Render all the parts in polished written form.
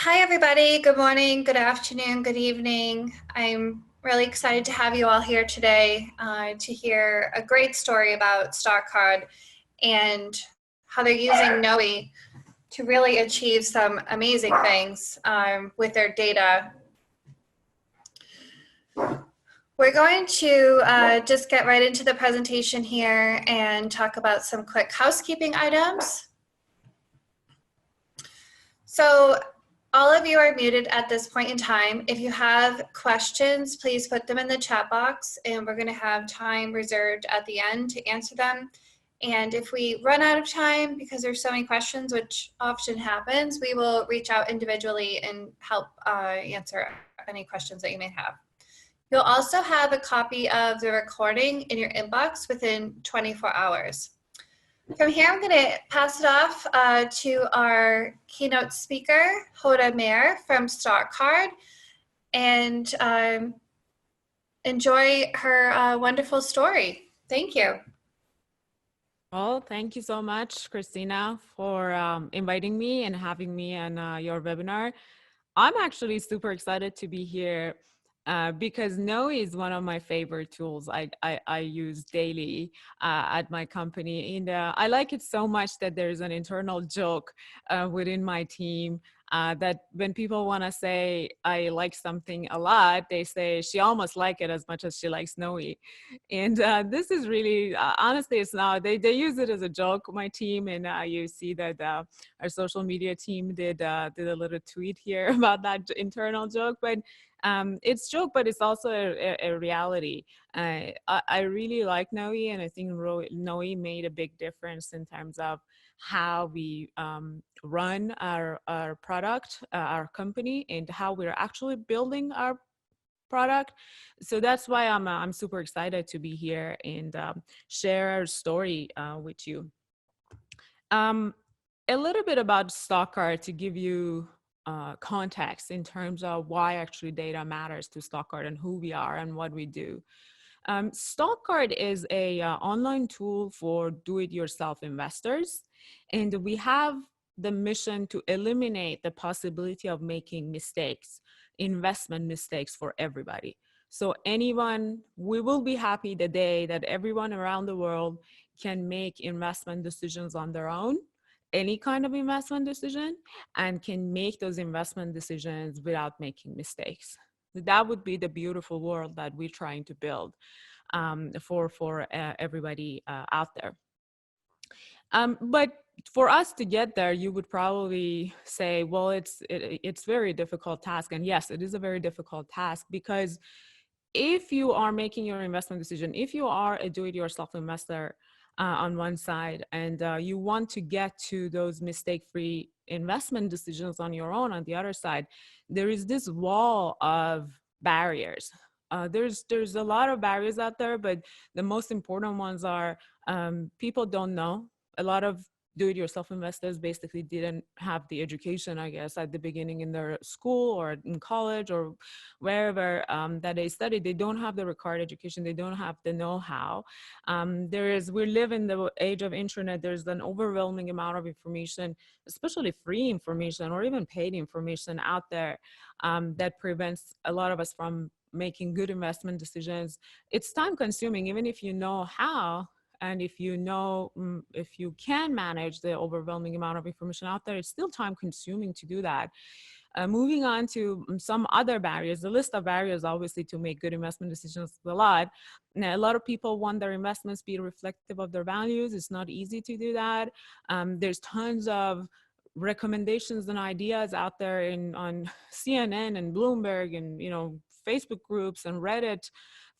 Hi, everybody. Good morning, good afternoon, good evening. I'm really excited to have you all here today to hear a great story about StarCard and how they're using Knowi to really achieve some amazing things with their data. We're going to just get right into the presentation here and talk about some quick housekeeping items. So all of you are muted at this point in time. If you have questions, please put them in the chat box and we're gonna have time reserved at the end to answer them. And if we run out of time because there's so many questions, which often happens, we will reach out individually and help answer any questions that you may have. You'll also have a copy of the recording in your inbox within 24 hours. From here, I'm going to pass it off to our keynote speaker, Hoda Mayer from StarCard, and enjoy her wonderful story. Thank you. Well, thank you so much, Christina, for inviting me and having me on your webinar. I'm actually super excited to be here because Knowi is one of my favorite tools I use daily at my company. And I like it so much that there's an internal joke within my team that when people want to say I like something a lot, they say she almost like it as much as she likes Knowi. And this is really, honestly, it's now, they use it as a joke, my team, and you see that our social media team did a little tweet here about that internal joke, but it's joke, but it's also a reality. I really like Knowi, and I think Knowi made a big difference in terms of how we run our product, our company, and how we're actually building our product. So that's why I'm super excited to be here and share our story with you. A little bit about StockCard to give you context in terms of why actually data matters to StockCard and who we are and what we do. StockCard is a online tool for do-it-yourself investors, and we have the mission to eliminate the possibility of making mistakes, investment mistakes for everybody. So anyone, we will be happy the day that everyone around the world can make investment decisions on their own, any kind of investment decision, and can make those investment decisions without making mistakes. That would be the beautiful world that we're trying to build for everybody out there. But for us to get there, you would probably say, well, it's very difficult task. And yes, it is a very difficult task, because if you are making your investment decision, if you are a do-it-yourself investor on one side, and you want to get to those mistake-free investment decisions on your own on the other side, there is this wall of barriers. There's a lot of barriers out there, but the most important ones are people don't know. A lot of do-it-yourself investors basically didn't have the education, I guess, at the beginning in their school or in college or wherever that they studied. They don't have the required education. They don't have the know-how. We live in the age of internet. There's an overwhelming amount of information, especially free information or even paid information out there that prevents a lot of us from making good investment decisions. It's time consuming, even if you know how. And if you know, if you can manage the overwhelming amount of information out there, it's still time consuming to do that. Moving on to some other barriers, the list of barriers, obviously, to make good investment decisions is a lot. Now, a lot of people want their investments be reflective of their values. It's not easy to do that. There's tons of recommendations and ideas out there on CNN and Bloomberg and, Facebook groups and Reddit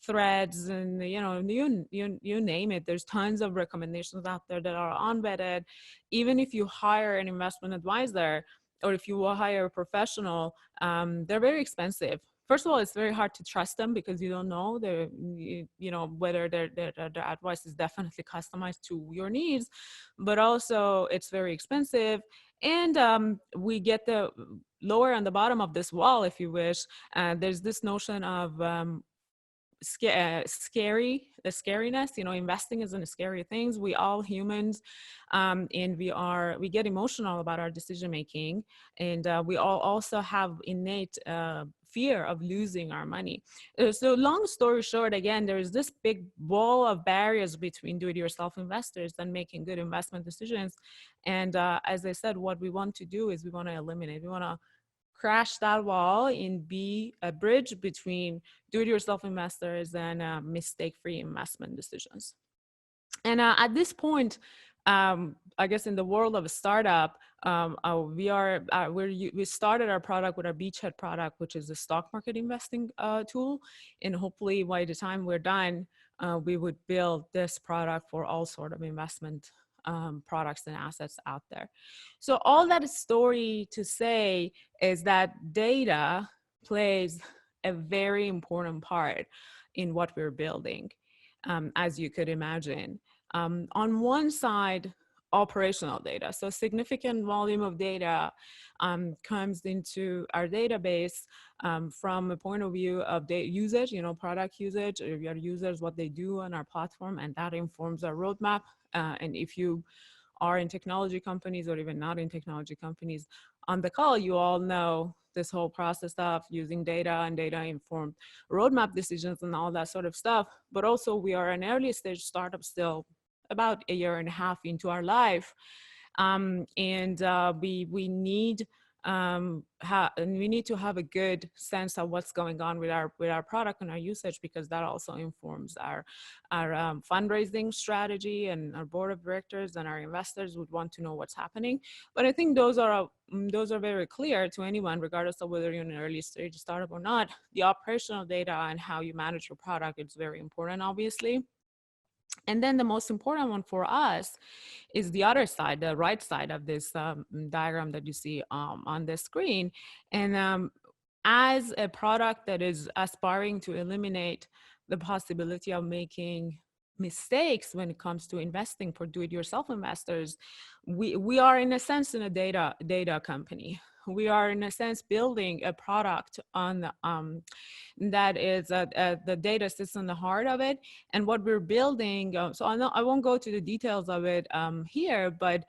threads, and you name it. There's tons of recommendations out there that are unvetted. Even if you hire an investment advisor, or if you will hire a professional, they're very expensive. First of all, it's very hard to trust them because you don't know whether their advice is definitely customized to your needs, but also it's very expensive. And we get the lower on the bottom of this wall, if you wish. There's this notion of scary, the scariness, you know, investing isn't a scary things. We all humans, and we get emotional about our decision making, and we all also have innate fear of losing our money. So long story short, again, there is this big wall of barriers between do-it-yourself investors and making good investment decisions. And as I said, what we want to do is we want to eliminate, we want to crash that wall and be a bridge between do-it-yourself investors and mistake-free investment decisions. And at this point, I guess in the world of a startup, we started our product with our beachhead product, which is a stock market investing tool. And hopefully by the time we're done, we would build this product for all sort of investment products and assets out there. So all that story to say is that data plays a very important part in what we're building, as you could imagine. On one side, operational data. So significant volume of data comes into our database from a point of view of data usage, you know, product usage, or your users, what they do on our platform, and that informs our roadmap. And if you are in technology companies or even not in technology companies, on the call, you all know this whole process of using data and data informed roadmap decisions and all that sort of stuff. But also we are an early stage startup still, about a year and a half into our life. And we need to have a good sense of what's going on with our product and our usage, because that also informs our fundraising strategy, and our board of directors and our investors would want to know what's happening. But I think those are very clear to anyone, regardless of whether you're in an early stage startup or not. The operational data and how you manage your product is very important, obviously. And then the most important one for us is the other side, the right side of this diagram that you see on the screen. And as a product that is aspiring to eliminate the possibility of making mistakes when it comes to investing for do-it-yourself investors, we are in a sense in a data company. We are in a sense building a product on that is the data sits in the heart of it. And what we're building, so I won't go to the details of it here, but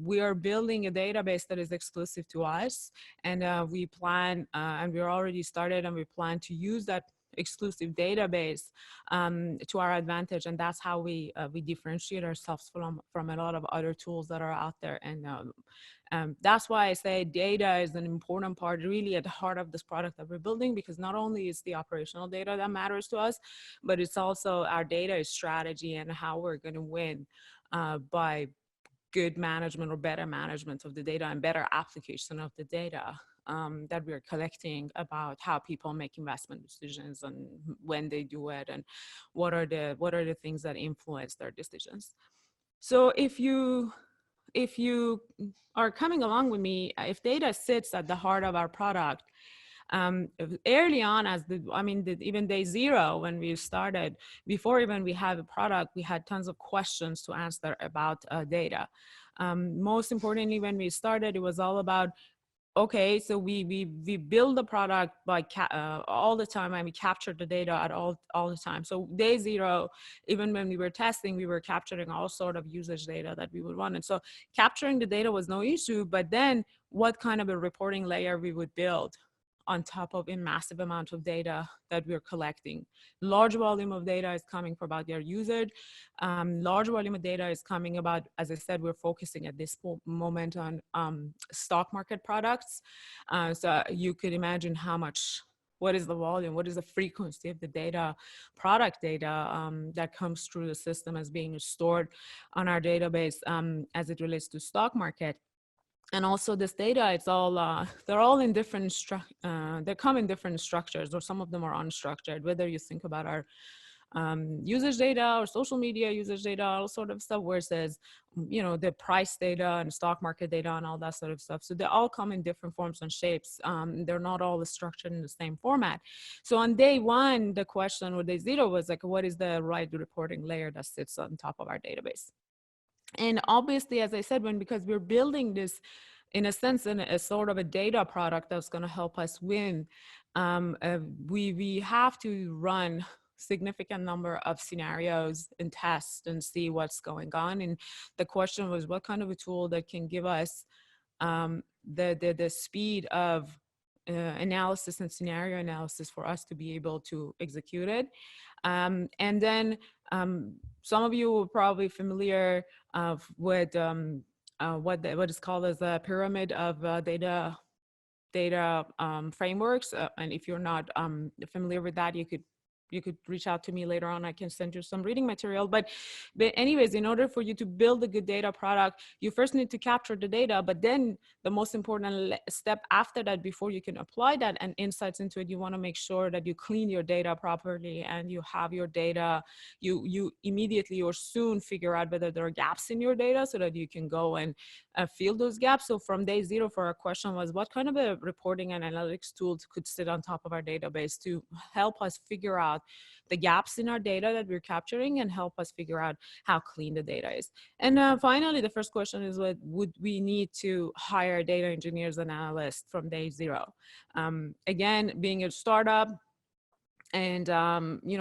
we are building a database that is exclusive to us, and we plan, and we're already started, and we plan to use that exclusive database to our advantage, and that's how we differentiate ourselves from a lot of other tools that are out there. And that's why I say data is an important part, really at the heart of this product that we're building, because not only is the operational data that matters to us, but it's also our data strategy and how we're going to win by good management or better management of the data and better application of the data that we're collecting about how people make investment decisions and when they do it, and what are the things that influence their decisions. So if you are coming along with me, if data sits at the heart of our product, early on, even day zero when we started, before even we had a product, we had tons of questions to answer about data. Most importantly, when we started, it was all about, okay, so we build the product by all the time, and we capture the data at all the time. So day zero, even when we were testing, we were capturing all sort of usage data that we would want. And so capturing the data was no issue, but then what kind of a reporting layer we would build on top of a massive amount of data that we're collecting. Large volume of data is coming from about their usage. Large volume of data is coming about, as I said, we're focusing at this moment on stock market products. So you could imagine what is the volume, what is the frequency of the data, product data that comes through the system as being stored on our database as it relates to stock market. And also this data, it's all, they're all in different, they come in different structures, or some of them are unstructured, whether you think about our usage data or social media usage data, all sort of stuff, versus, you know, the price data and stock market data and all that sort of stuff. So they all come in different forms and shapes. They're not all structured in the same format. So on day one, the question, or day zero, was like, what is the right reporting layer that sits on top of our database? And obviously, as I said, because we're building this, in a sense, in a sort of a data product that's going to help us win, we have to run significant number of scenarios and test and see what's going on. And the question was, what kind of a tool that can give us the speed of analysis and scenario analysis for us to be able to execute it. And then some of you are probably familiar with what is called as a pyramid of data frameworks. And if you're not familiar with that, you could reach out to me later on. I can send you some reading material. But anyways, in order for you to build a good data product, you first need to capture the data. But then the most important step after that, before you can apply that and insights into it, you want to make sure that you clean your data properly and you have your data. You immediately or soon figure out whether there are gaps in your data so that you can go and fill those gaps. So from day zero, for our question was, what kind of a reporting and analytics tools could sit on top of our database to help us figure out the gaps in our data that we're capturing and help us figure out how clean the data is. And finally, the first question is, what would we need to hire data engineers and analysts from day zero? Again, being a startup, and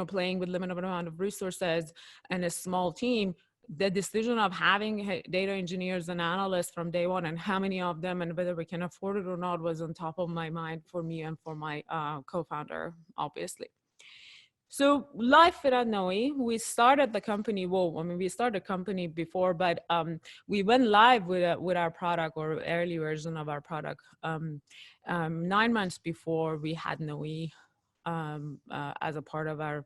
playing with limited amount of resources and a small team, the decision of having data engineers and analysts from day one and how many of them and whether we can afford it or not was on top of my mind for me and for my co-founder, obviously. So life without Knowi, we started the company, we started the company before, but we went live with our product, or early version of our product, 9 months before we had Knowi as a part of our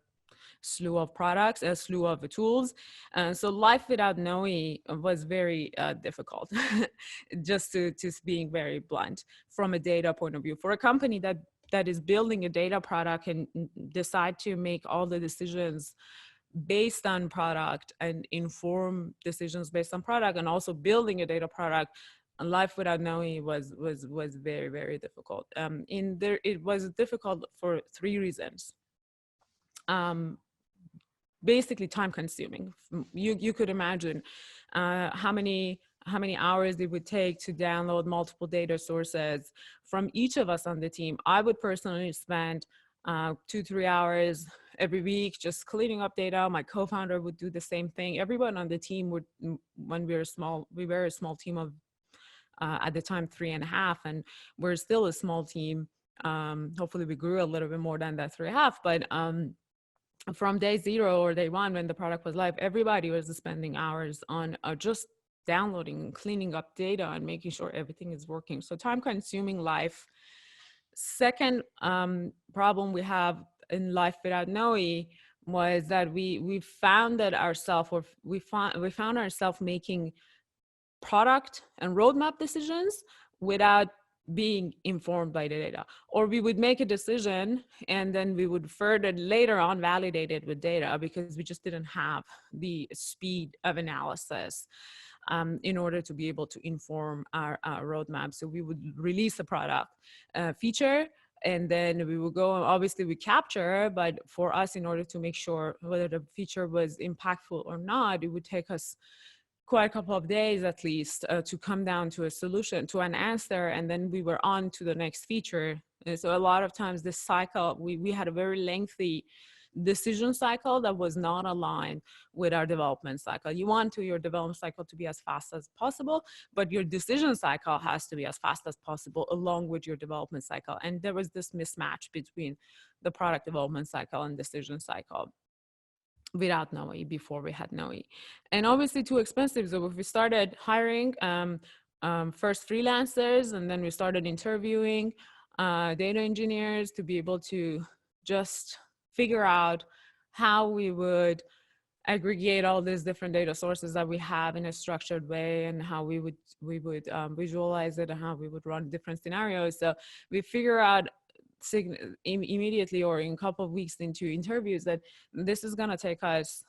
slew of products, a slew of tools. So life without Knowi was very difficult, just to being very blunt from a data point of view. For a company that is building a data product and decide to make all the decisions based on product and inform decisions based on product, and also building a data product, life without Knowi was very, very difficult. It was difficult for 3 reasons. Basically time consuming. You could imagine how many hours it would take to download multiple data sources from each of us on the team. I would personally spend 2-3 hours every week just cleaning up data. My co-founder would do the same thing. Everyone on the team would, when we were a small team of at the time 3.5, and we're still a small team. Hopefully we grew a little bit more than that 3.5, but from day zero or day one, when the product was live, everybody was spending hours on just downloading and cleaning up data and making sure everything is working. So time consuming life. Second problem we have in life without Knowi was that we found ourselves making product and roadmap decisions without being informed by the data. Or we would make a decision and then we would further later on validate it with data, because we just didn't have the speed of analysis in order to be able to inform our roadmap. So we would release a product feature, and then we would go, obviously we capture, but for us, in order to make sure whether the feature was impactful or not, it would take us quite a couple of days at least to come down to a solution, to an answer, and then we were on to the next feature. And so a lot of times this cycle, we had a very lengthy decision cycle that was not aligned with our development cycle. You want your development cycle to be as fast as possible, but your decision cycle has to be as fast as possible along with your development cycle. And there was this mismatch between the product development cycle and decision cycle without Knowi, before we had Knowi. And obviously too expensive. So if we started hiring first freelancers, and then we started interviewing data engineers to be able to just figure out how we would aggregate all these different data sources that we have in a structured way, and how we would visualize it, and how we would run different scenarios. So we figure out immediately, or in a couple of weeks into interviews, that this is going to take us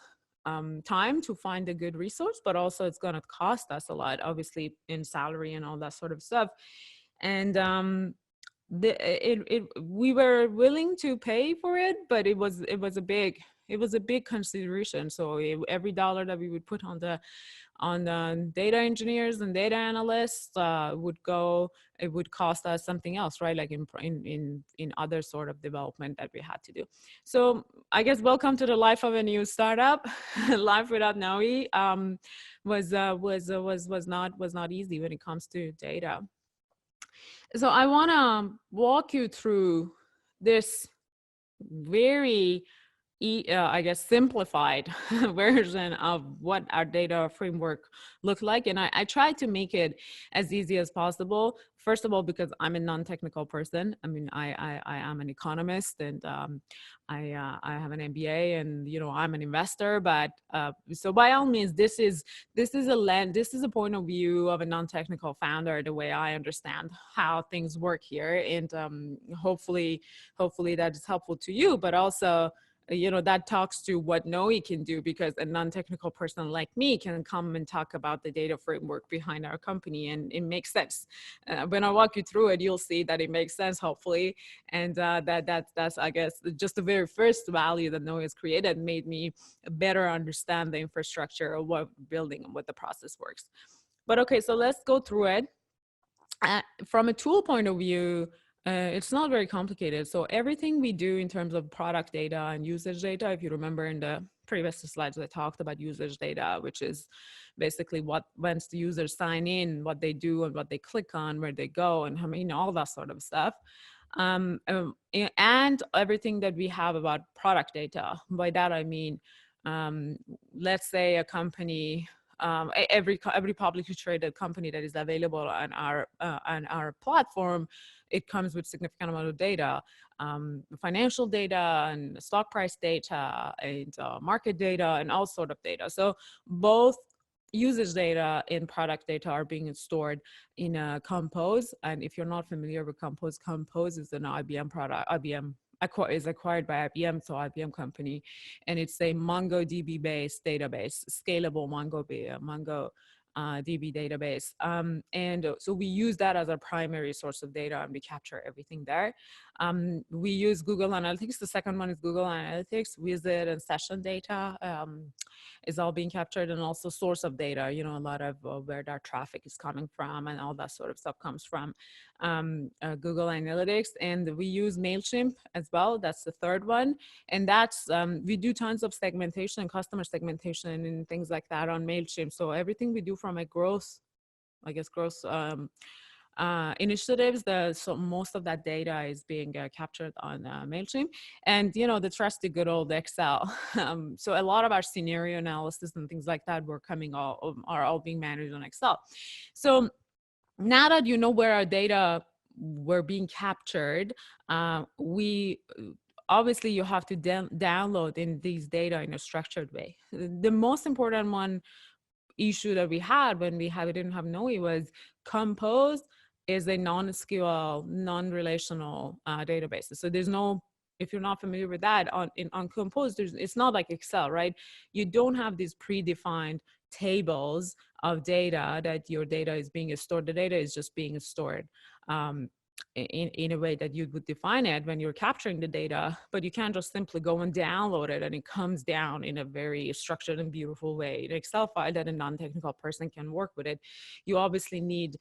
time to find a good resource, but also it's going to cost us a lot, obviously, in salary and all that sort of stuff. And we were willing to pay for it, but it was a big consideration. So every dollar that we would put on the data engineers and data analysts would go it would cost us something else, right? Like in other sort of development that we had to do. So I guess welcome to the life of a new startup. Life without Knowi was not easy when it comes to data. So I want to walk you through this very I guess simplified version of what our data framework looked like. And I tried to make it as easy as possible. First of all, because I'm a non-technical person. I mean, I am an economist, and I have an MBA, and I'm an investor. But so by all means, this is a point of view of a non-technical founder, the way I understand how things work here, and hopefully that is helpful to you, but also that talks to what Knowi can do, because a non-technical person like me can come and talk about the data framework behind our company, and it makes sense. When I walk you through it, you'll see that it makes sense, hopefully. And that's I guess just the very first value that Knowi has created made me better understand the infrastructure of what building and what the process works. But okay, so let's go through it. From a tool point of view, it's not very complicated. So everything we do in terms of product data and usage data, if you remember in the previous slides, I talked about usage data, which is basically once the users sign in, what they do and what they click on, where they go, and how many, all that sort of stuff. And everything that we have about product data. By that I mean, let's say a company, every publicly traded company that is available on our platform, it comes with significant amount of data, financial data and stock price data and market data and all sort of data. So both usage data and product data are being stored in Compose. And if you're not familiar with Compose, Compose is an IBM product. IBM is acquired by IBM, so IBM company, and it's a MongoDB based database, scalable MongoDB database. And so we use that as our primary source of data, and we capture everything there. We use Google Analytics. The second one is Google Analytics. Visit and session data is all being captured, and also source of data, a lot of where our traffic is coming from and all that sort of stuff comes from Google Analytics. And we use MailChimp as well. That's the third one. And that's, we do tons of segmentation and customer segmentation and things like that on MailChimp. So everything we do from a growth initiatives, so most of that data is being captured on MailChimp, and the trusty good old Excel. So a lot of our scenario analysis and things like that are all being managed on Excel. So now that you know where our data were being captured, obviously you have to download in these data in a structured way. The most important issue that we had when we didn't have Knowi was Compose is a non-SQL, non-relational database. So there's no, if you're not familiar with that, on Compose, it's not like Excel, right? You don't have these predefined tables of data that your data is being stored. The data is just being stored in a way that you would define it when you're capturing the data, but you can't just simply go and download it and it comes down in a very structured and beautiful way. An Excel file that a non-technical person can work with it. You obviously need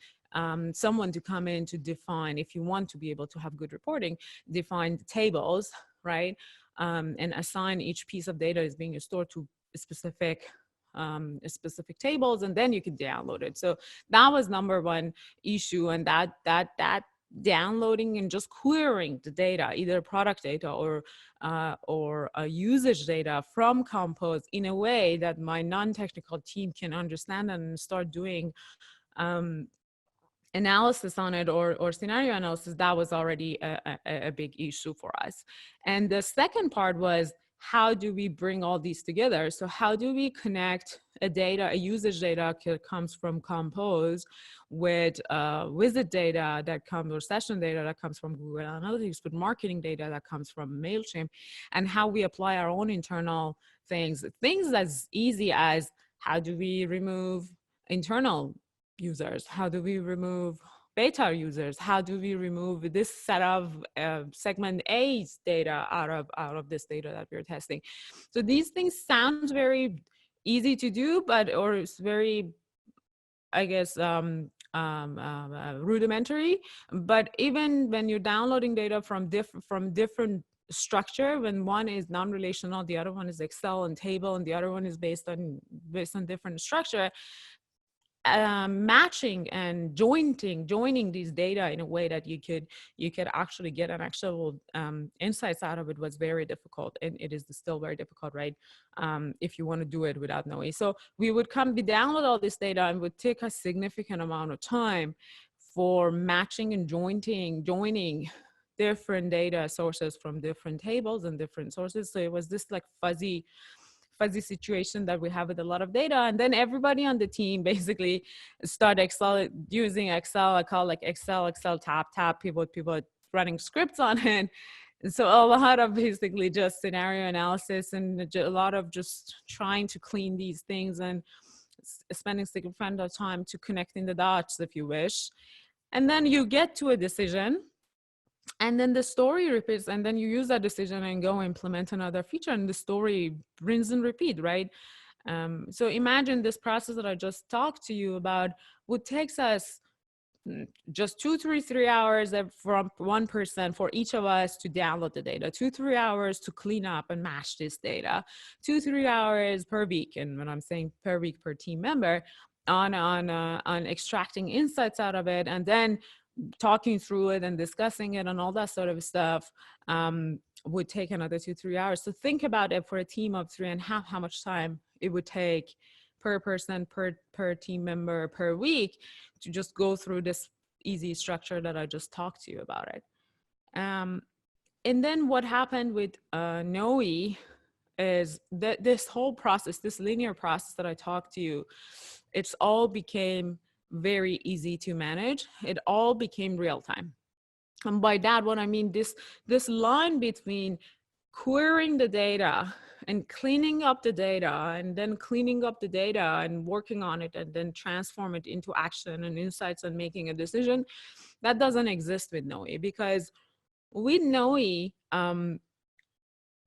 someone to come in to define, if you want to be able to have good reporting, define the tables, right? And assign each piece of data is being stored to specific tables, and then you can download it. So that was number one issue, and that downloading and just querying the data, either product data or usage data from Compose in a way that my non-technical team can understand and start doing analysis on it or scenario analysis, that was already a big issue for us. And the second part was, how do we bring all these together? So how do we connect a usage data that comes from Compose with visit data that comes, or session data that comes from Google Analytics, with marketing data that comes from MailChimp, and how we apply our own internal things as easy as, how do we remove internal users? How do we remove beta users? How do we remove this set of segment A's data out of this data that we're testing? So these things sound very easy to do, or it's very, I guess, rudimentary. But even when you're downloading data from different structure, when one is non-relational, the other one is Excel and table, and the other one is based on different structure, matching and joining these data in a way that you could actually get an actual insights out of it was very difficult, and it is still very difficult, right? If you want to do it without Knowi. So we download all this data, and would take a significant amount of time for matching and joining different data sources from different tables and different sources. So it was this like fuzzy situation that we have with a lot of data. And then everybody on the team basically start using Excel. I call like Excel tap, people running scripts on it. So a lot of basically just scenario analysis and a lot of just trying to clean these things and spending significant amount of time to connecting the dots, if you wish. And then you get to a decision, and then the story repeats, and then you use that decision and go implement another feature, and the story rinse and repeat, right? So imagine this process that I just talked to you about would take us just 2-3 hours from one person for each of us to download the data, 2-3 hours to clean up and match this data, 2-3 hours per week. And when I'm saying per week, per team member, on extracting insights out of it, and then talking through it and discussing it and all that sort of stuff would take another 2-3 hours. So think about it, for a team of 3.5, how much time it would take per person, per team member, per week, to just go through this easy structure that I just talked to you about it. And then what happened with Knowi is that this whole process, this linear process that I talked to you, it's all became very easy to manage. It all became real time. And by that, what I mean, this line between querying the data and cleaning up the data, and then cleaning up the data and working on it, and then transform it into action and insights and making a decision, that doesn't exist with Knowi. Because with Knowi,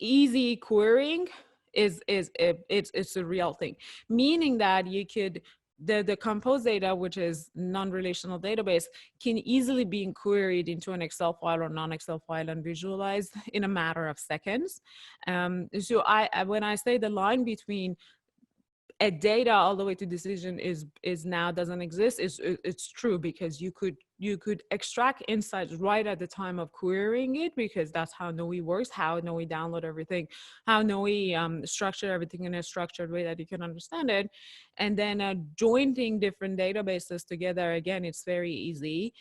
easy querying it's a real thing, meaning that you could the compose data, which is non-relational database, can easily be queried into an Excel file or non-Excel file and visualized in a matter of seconds. So when I say the line between a data all the way to decision is now doesn't exist, it's true, because you could extract insights right at the time of querying it, because that's how Knowi works, how Knowi download everything, how Knowi structure everything in a structured way that you can understand it. And then joining different databases together, again, it's very easy.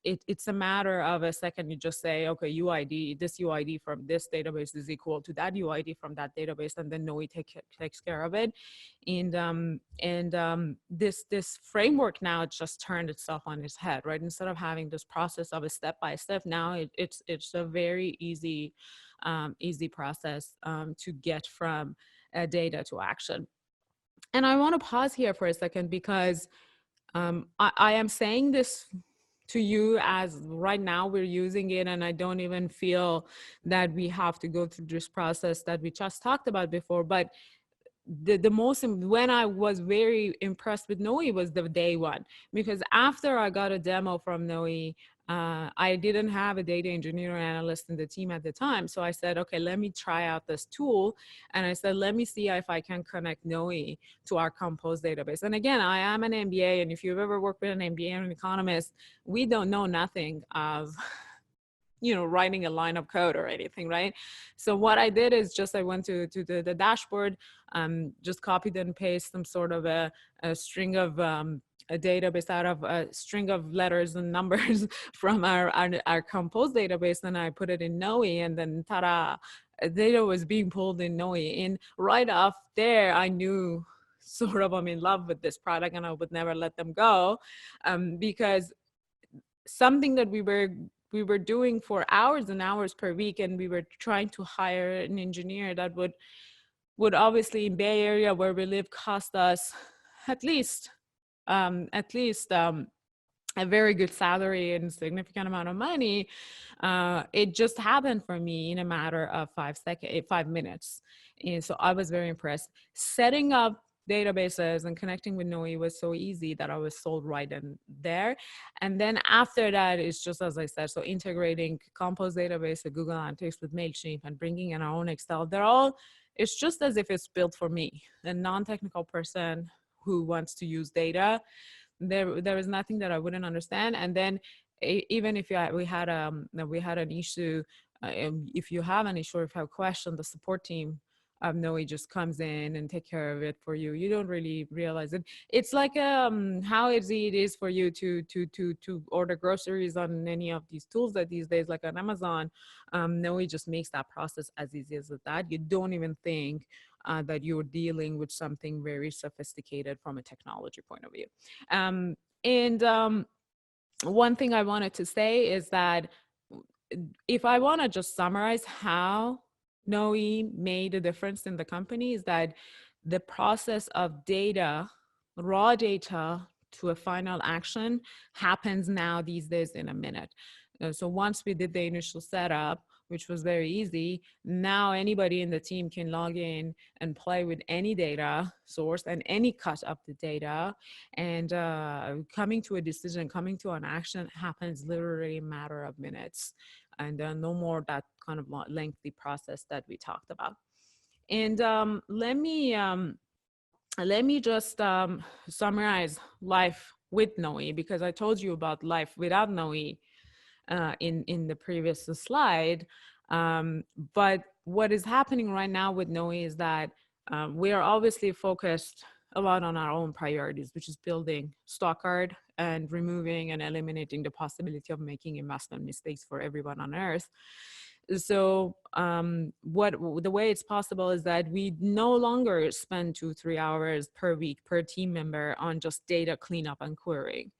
It's a matter of a second. You just say, okay, UID, this UID from this database is equal to that UID from that database, and then Knowi takes care of it. And this framework now, it's just turned itself on its head, right? Instead of having this process of a step by step, now it's a very easy process to get from data to action. And I want to pause here for a second, because I am saying this to you as right now we're using it, and I don't even feel that we have to go through this process that we just talked about before. But the most, when I was very impressed with Knowi was the day one, because after I got a demo from Knowi, I didn't have a data engineer or analyst in the team at the time. So I said, okay, let me try out this tool. And I said, let me see if I can connect Knowi to our Compose database. And again, I am an MBA. And if you've ever worked with an MBA or an economist, we don't know nothing of writing a line of code or anything, right? So what I did is just, I went to the dashboard, just copied and pasted some sort of a string of a database out of a string of letters and numbers from our Compose database, and I put it in Knowi, and then ta-da, data was being pulled in Knowi. And right off there, I knew sort of I'm in love with this product, and I would never let them go, because something that we were doing for hours and hours per week, and we were trying to hire an engineer that would obviously, in Bay Area where we live, cost us at least a very good salary and significant amount of money. It just happened for me in a matter of 5 minutes. And so I was very impressed. Setting up databases and connecting with Knowi was so easy that I was sold right in there. And then after that, it's just as I said, so integrating Compose database with Google Analytics with MailChimp and bringing in our own Excel, they're all, it's just as if it's built for me, a non-technical person who wants to use data. There is nothing that I wouldn't understand. And then even if we had an issue, if you have an issue or if you have a question, the support team Knowi just comes in and take care of it for you. You don't really realize it. It's like how easy it is for you to order groceries on any of these tools that these days, like on Amazon. Knowi just makes that process as easy as that. You don't even think that you're dealing with something very sophisticated from a technology point of view. And one thing I wanted to say is that if I want to just summarize how Knowi made a difference in the company, is that the process of data, raw data to a final action happens now these days in a minute. So once we did the initial setup, which was very easy, now anybody in the team can log in and play with any data source and any cut of the data, and coming to a decision, coming to an action happens literally a matter of minutes, and no more that kind of lengthy process that we talked about. And let me just summarize life with Knowi, because I told you about life without Knowi in the previous slide. But what is happening right now with Knowi is that we are obviously focused a lot on our own priorities, which is building Stockard and removing and eliminating the possibility of making investment mistakes for everyone on earth. So the way it's possible is that we no longer spend 2-3 hours per week per team member on just data cleanup and querying.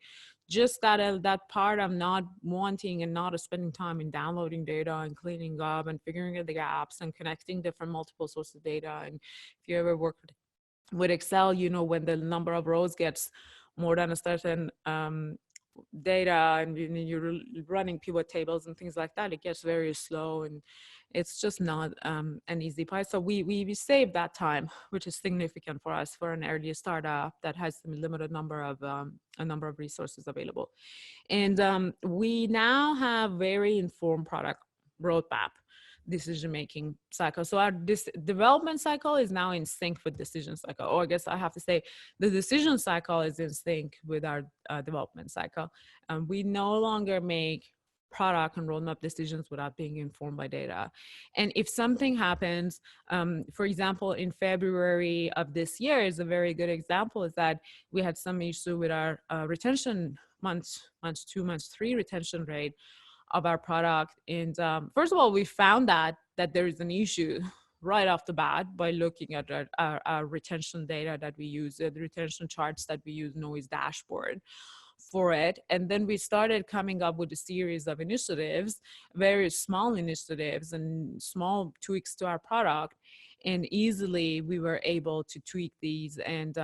Just that part of not wanting and not spending time in downloading data and cleaning up and figuring out the gaps and connecting different multiple sources of data. And if you ever work with Excel, you know, when the number of rows gets more than a certain data and you're running pivot tables and things like that, it gets very slow and it's just not an easy part. So we save that time, which is significant for us for an early startup that has a limited number of resources available. And we now have very informed product roadmap decision-making cycle. So our development cycle is now in sync with decision cycle. Or I guess I have to say the decision cycle is in sync with our development cycle. We no longer make product and roadmap decisions without being informed by data. And if something happens, for example, in February of this year is a very good example, is that we had some issue with our retention months 2, months 3 retention rate of our product. And first of all, we found that there is an issue right off the bat by looking at our retention data that we use, the retention charts that we use, Knowi's dashboard for it. And then we started coming up with a series of initiatives, very small initiatives and small tweaks to our product. And easily we were able to tweak these, and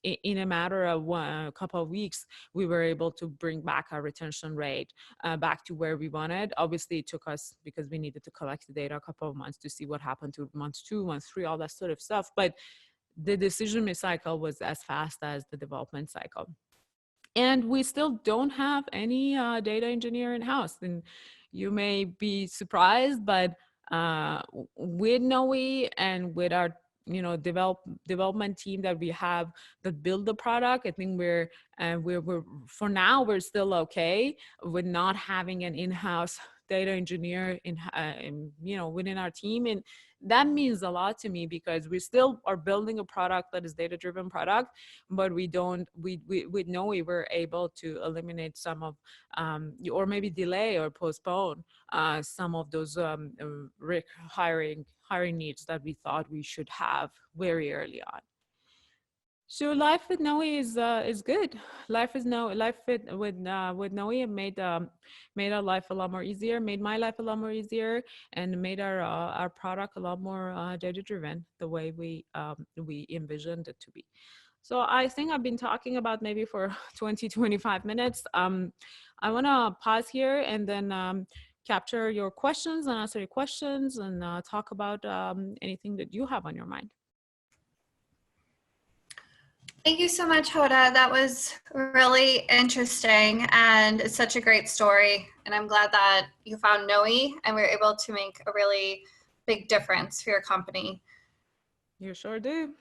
in a matter of a couple of weeks, we were able to bring back our retention rate back to where we wanted. Obviously, it took us, because we needed to collect the data, a couple of months to see what happened to month 2, month 3, all that sort of stuff. But the decision cycle was as fast as the development cycle. And we still don't have any data engineer in-house. And you may be surprised, but with Knowi and with our development team that we have that build the product, I think we're for now we're still okay with not having an in-house data engineer within our team. And that means a lot to me, because we still are building a product that is data-driven product, but we with Knowi we're able to eliminate some of or maybe delay or postpone some of those hiring needs that we thought we should have very early on. So life with Knowi is good. Life with Knowi made our life a lot more easier, made my life a lot more easier, and made our product a lot more data driven, the way we envisioned it to be. So I think I've been talking about maybe for 20-25 minutes. I want to pause here and then capture your questions and answer your questions and talk about anything that you have on your mind. you so much, Hoda. That was really interesting and it's such a great story. And I'm glad that you found Knowi and we were able to make a really big difference for your company. You sure do.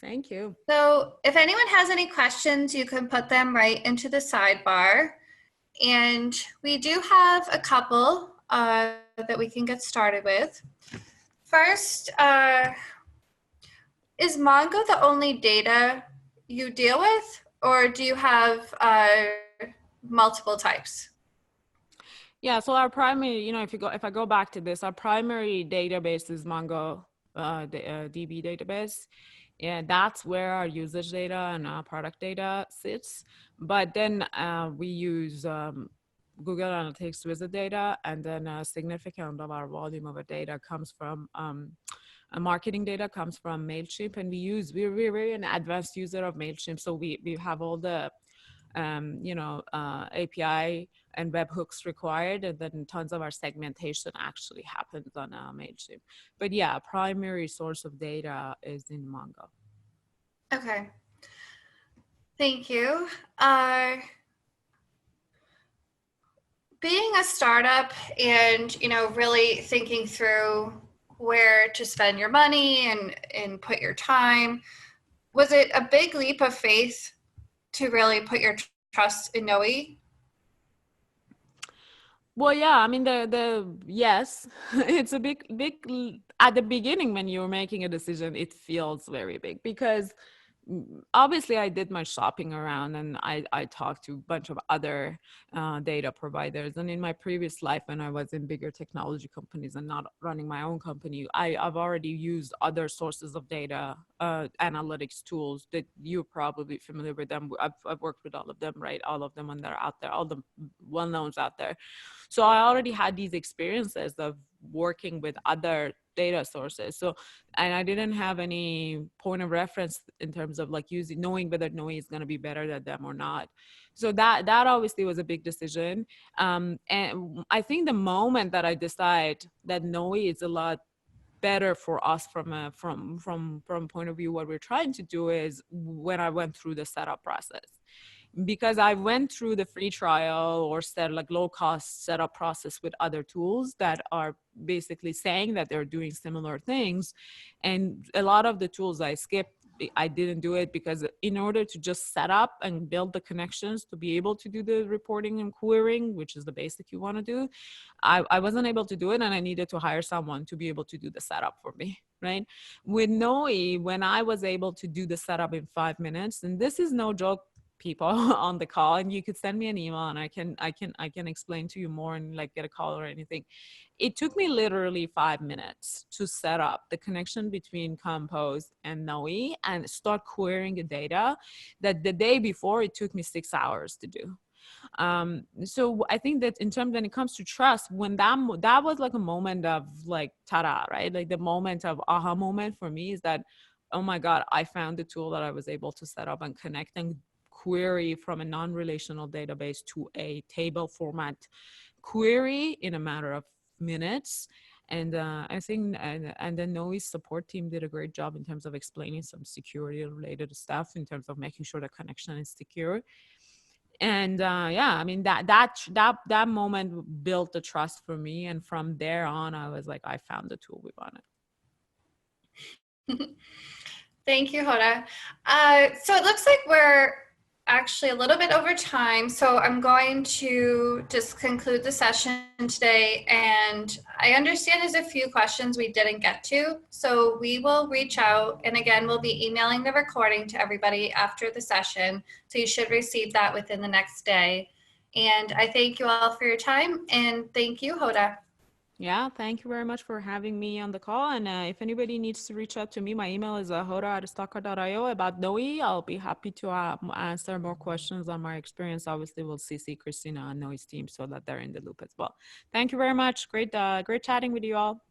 Thank you. So if anyone has any questions, you can put them right into the sidebar. And we do have a couple that we can get started with. First, is Mongo the only data you deal with, or do you have multiple types? Yeah, so our primary, if I go back to this, our primary database is Mongo DB database. And that's where our usage data and our product data sits. But then we use Google Analytics visit data, and then a significant of our volume of our data comes from marketing data comes from MailChimp, and we're very an advanced user of MailChimp, so we have all the API and webhooks required, and then tons of our segmentation actually happens on MailChimp. But yeah, primary source of data is in Mongo. Okay. Thank you. Being a startup and, really thinking through where to spend your money and put your time, was it a big leap of faith to really put your trust in Knowi? Well, yeah, I mean, yes, it's a big, at the beginning when you're making a decision, it feels very big because obviously I did my shopping around, and I talked to a bunch of other data providers. And in my previous life, when I was in bigger technology companies and not running my own company, I've already used other sources of data, analytics tools that you're probably familiar with them. I've worked with all of them, right? All of them when they're out there, all the well-knowns out there. So I already had these experiences of working with other data sources. So, and I didn't have any point of reference in terms of like knowing whether Knowi is going to be better than them or not. So that obviously was a big decision. And I think the moment that I decide that Knowi is a lot better for us from point of view, what we're trying to do is when I went through the setup process. Because I went through the free trial or low cost setup process with other tools that are basically saying that they're doing similar things. And a lot of the tools I skipped, I didn't do it because in order to just set up and build the connections to be able to do the reporting and querying, which is the basic you want to do, I wasn't able to do it, and I needed to hire someone to be able to do the setup for me, right? With Knowi, when I was able to do the setup in 5 minutes, and this is no joke, people on the call, and you could send me an email and I can explain to you more and like get a call or anything. It took me literally 5 minutes to set up the connection between Compose and Knowi and start querying the data that the day before it took me 6 hours to do. So I think that in terms, when it comes to trust, when that was like a moment of like ta-da, right? Like the moment of aha moment for me is that, oh my God, I found the tool that I was able to set up and connect and query from a non-relational database to a table format query in a matter of minutes. And I think, and the Knowi support team did a great job in terms of explaining some security related stuff in terms of making sure the connection is secure. And yeah, I mean, that moment built the trust for me. And from there on, I was like, I found the tool we wanted. Thank you, Hoda. So it looks like we're actually a little bit over time, so I'm going to just conclude the session today. And I understand there's a few questions we didn't get to, so we will reach out. And again, we'll be emailing the recording to everybody after the session, so you should receive that within the next day. And I thank you all for your time, and thank you, Hoda. Yeah, thank you very much for having me on the call. And if anybody needs to reach out to me, my email is hoda@stalker.io. About Knowi, I'll be happy to answer more questions on my experience. Obviously, we'll CC Christina on Knowi's team so that they're in the loop as well. Thank you very much. Great chatting with you all.